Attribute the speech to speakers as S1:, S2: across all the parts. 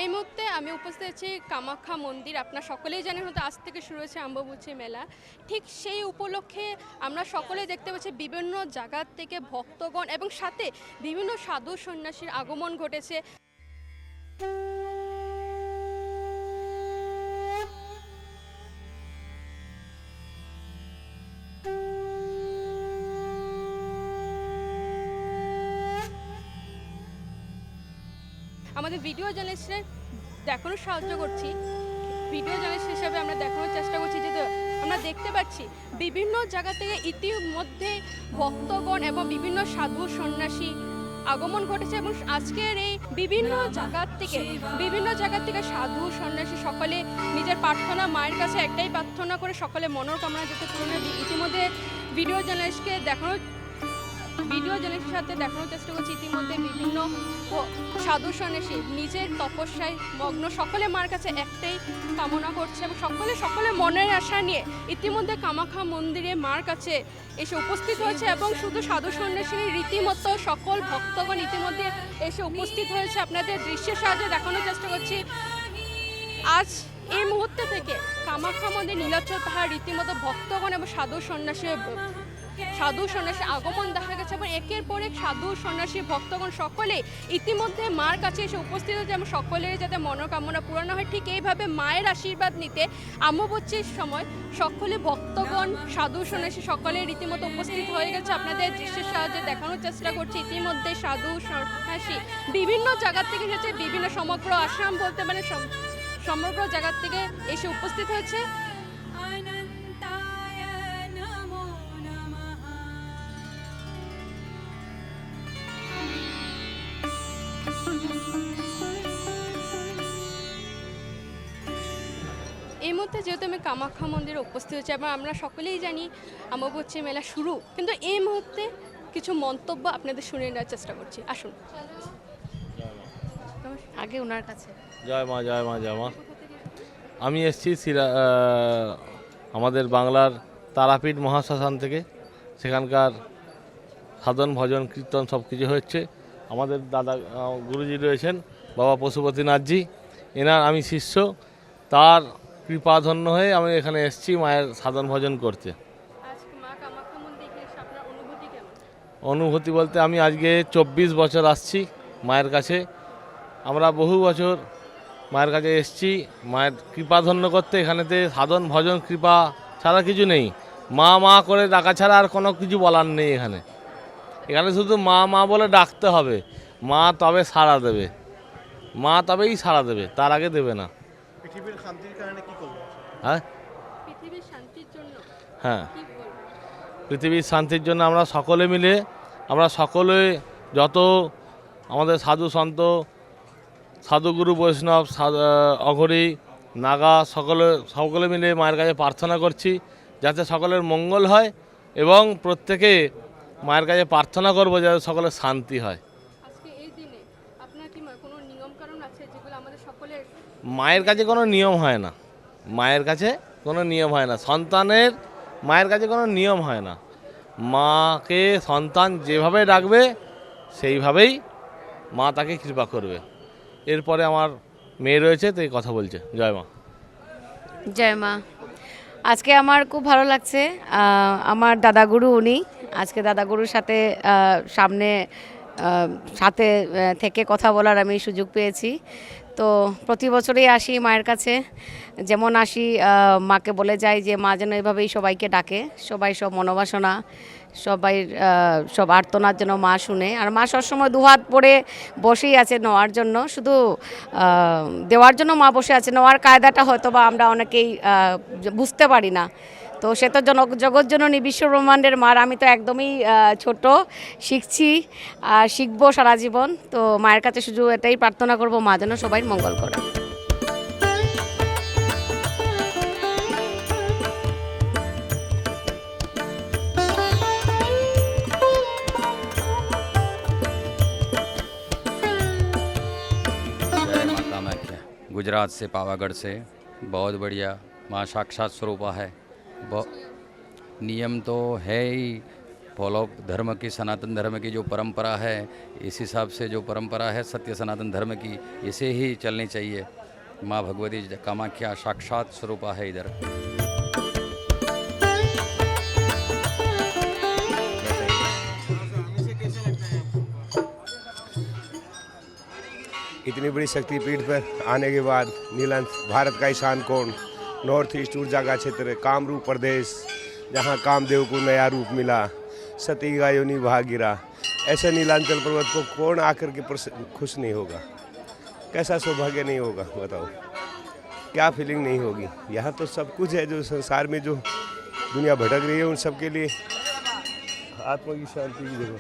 S1: এই মুহূর্তে আমি উপস্থিত আছি কামাখ্যা মন্দির। আপনারা সকলেই জানেন হয়তো আজ থেকে শুরু হয়েছে অম্বুবাচী মেলা। ঠিক সেই উপলক্ষে আমরা সকলেই দেখতে পাচ্ছি বিভিন্ন জায়গা থেকে ভক্তগণ এবং সাথে বিভিন্ন সাধু সন্ন্যাসীর আগমন ঘটেছে। আমাদের ভিডিও জার্নালিস্টরা দেখানোর সাহায্য করছি, ভিডিও জার্নালিস্ট হিসাবে আমরা দেখানোর চেষ্টা করছি যে আমরা দেখতে পাচ্ছি বিভিন্ন জায়গা থেকে ইতিমধ্যে ভক্তগণ এবং বিভিন্ন সাধু সন্ন্যাসী আগমন ঘটেছে এবং আজকের এই বিভিন্ন জায়গা থেকে সাধু সন্ন্যাসী সকলে নিজের প্রার্থনা মায়ের কাছে একটাই প্রার্থনা করে সকলে মনোকামনা যাতে পূরণ হয়। ইতিমধ্যে ভিডিও জার্নালিস্টের সাথে দেখানোর চেষ্টা করছি ইতিমধ্যে বিভিন্ন সাধু সন্ন্যাসী নিজের তপস্যায় মগ্ন, সকলে মার কাছে একটাই কামনা করছে এবং সকলে মনের আশা নিয়ে ইতিমধ্যে কামাখ্যা মন্দিরে মার কাছে এসে উপস্থিত হয়েছে এবং শুধু সাধু সন্ন্যাসী রীতিমতো সকল ভক্তগণ ইতিমধ্যে এসে উপস্থিত হয়েছে। আপনাদের দৃশ্যের সাহায্যে দেখানোর চেষ্টা করছি আজ এই মুহূর্তে থেকে কামাখ্যা মন্দির নীলাচল পাহাড় রীতিমতো ভক্তগণ এবং সাধু সন্ন্যাসী আগমন দেখা গেছে এবং একের পর এক সাধু সন্ন্যাসী ভক্তগণ সকলে ইতিমধ্যে মার কাছে এসে উপস্থিত হয়েছে এবং সকলের যাতে মনোকামনা পূরণ হয় ঠিক এইভাবে মায়ের আশীর্বাদ নিতে অমাবস্যার সময় সকলে ভক্তগণ সাধু সন্ন্যাসী সকলে রীতিমতো উপস্থিত হয়ে গেছে। আপনাদের দৃশ্যের সাহায্যে দেখানোর চেষ্টা করছি ইতিমধ্যে সাধু সন্ন্যাসী বিভিন্ন জায়গা থেকে এসেছে, বিভিন্ন সমগ্র আসাম বলতে মানে সমগ্র জায়গা থেকে এসে উপস্থিত হয়েছে। এই মুহূর্তে যেহেতু আমি কামাখ্যা মন্দিরে উপস্থিত হয়েছি এবং আমরা সকলেই জানি অমাবস্যা মেলা শুরু, কিন্তু এই মুহূর্তে কিছু মন্তব্য আপনাদের শুনে নেওয়ার চেষ্টা করছি। আসুন আগে ওনার কাছে।
S2: জয় মা জয় মা জয় মা। আমি এসেছি আমাদের বাংলার তারাপীঠ মহাশ্মশান থেকে, সেখানকার সাধন ভজন কীর্তন সব কিছু হচ্ছে। আমাদের দাদা গুরুজি রয়েছেন বাবা পশুপতিনাথজি, এনার আমি শিষ্য, তার কৃপাধন্য হয়ে আমি এখানে এসেছি মায়ের সাধন ভজন করতে। অনুভূতি বলতে আমি আজকে 24 বছর আসছি মায়ের কাছে। আমরা বহু বছর মায়ের কাছে এসেছি মায়ের কৃপাধন্য করতে। এখানেতে সাধন ভজন কৃপা ছাড়া কিছু নেই, মা মা করে ডাকা ছাড়া আর কোনো কিছু বলার নেই। এখানে শুধু মা মা বলে ডাকতে হবে, মা তবে সাড়া দেবে, মা তবেই সাড়া দেবে, তার আগে দেবে না।
S3: পৃথিবীর শান্তির কারণে কি করব?
S2: হ্যাঁ,
S1: পৃথিবীর শান্তির জন্য।
S2: হ্যাঁ, পৃথিবীর শান্তির জন্য আমরা সকলে যত আমাদের সাধু সন্ত, সাধুগুরু বৈষ্ণব, অঘরী, নাগা সকলে মিলে মায়ের কাছে প্রার্থনা করছি যাতে সকলের মঙ্গল হয় এবং প্রত্যেকে মায়ের কাছে প্রার্থনা করবো যাতে সকলের শান্তি হয়। মায়ের কাছে কোনো নিয়ম হয় না, মায়ের কাছে কোনো নিয়ম হয় না, সন্তানের মায়ের কাছে কোনো নিয়ম হয় না। মাকে সন্তান যেভাবে ডাকবে সেইভাবেই মা তাকে কৃপা করবে। এরপরে আমার মেয়ে রয়েছে, তো এই কথা বলছে। জয় মা
S4: জয় মা। আজকে আমার খুব ভালো লাগছে। আমার দাদাগুরু উনি, আজকে দাদাগুরুর সাথে সাথে থেকে কথা বলার আমি সুযোগ পেয়েছি। তো প্রতি বছরই আসি মায়ের কাছে, যেমন আসি মাকে বলে যাই যে মা যেন এভাবেই সবাইকে ডাকে, সবাই সব মনোবাসনা, সবাই সব আর্তনার জন্য মা শুনে। আর মা সবসময় দুহাত পড়ে বসেই আছে নেওয়ার জন্য, শুধু দেওয়ার জন্য মা বসে আছে, নেওয়ার কায়দাটা হয়তো বা আমরা অনেকেই বুঝতে পারি না। তো সে তো জগৎজননী বিশ্ব ব্রহ্মাণ্ডের মার, আমি তো একদমই ছোট, শিখছি আর শিখবো সারা জীবন। তো মায়ের কাছে শুধু এটাই প্রার্থনা করব, মা যেন সবাই মঙ্গল করে।
S5: गुजरात से पावागढ़ से बहुत बढ़िया माँ साक्षात स्वरूपा है। नियम तो है ही, फॉलो धर्म की, सनातन धर्म की जो परंपरा है, इस हिसाब से जो परंपरा है सत्य सनातन धर्म की, इसे ही चलनी चाहिए। माँ भगवती कामाख्या साक्षात स्वरूपा है इधर।
S6: इतनी बड़ी शक्तिपीठ पर आने के बाद नीलंस भारत का ईशान कोण, नॉर्थ ईस्ट ऊर्जा का क्षेत्र, कामरूप प्रदेश, जहाँ कामदेव को नया रूप मिला, सती का योनि भाग गिरा, ऐसे नीलांचल पर्वत को कौन आकर के खुश नहीं होगा? कैसा सौभाग्य नहीं होगा बताओ, क्या फीलिंग नहीं होगी? यहाँ तो सब कुछ है जो संसार में जो दुनिया भटक रही है उन सब के लिए आत्मा की शांति की जगह।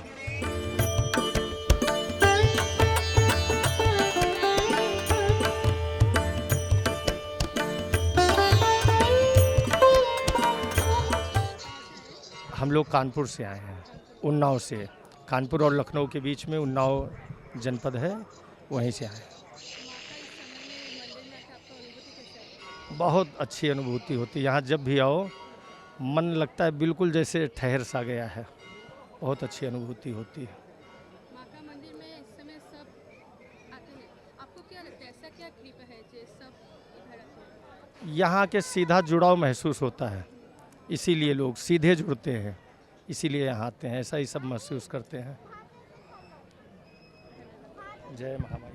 S7: हम लोग कानपुर से आए हैं, उन्नाव से। कानपुर और लखनऊ के बीच में उन्नाव जनपद है, वहीं से आए हैं। बहुत अच्छी अनुभूति होती है यहाँ, जब भी आओ मन लगता है बिल्कुल जैसे ठहर सा गया है। बहुत अच्छी अनुभूति होती है।
S1: माँ का मंदिर में इस समय सब आते हैं, आपको क्या लगता है ऐसा क्या कृपा है जो सब इधर आते हैं?
S7: यहाँ के सीधा जुड़ाव महसूस होता है, इसीलिए लोग सीधे जुड़ते हैं, इसीलिए यहाँ आते हैं, ऐसा ही सब महसूस करते हैं। जय महामाया।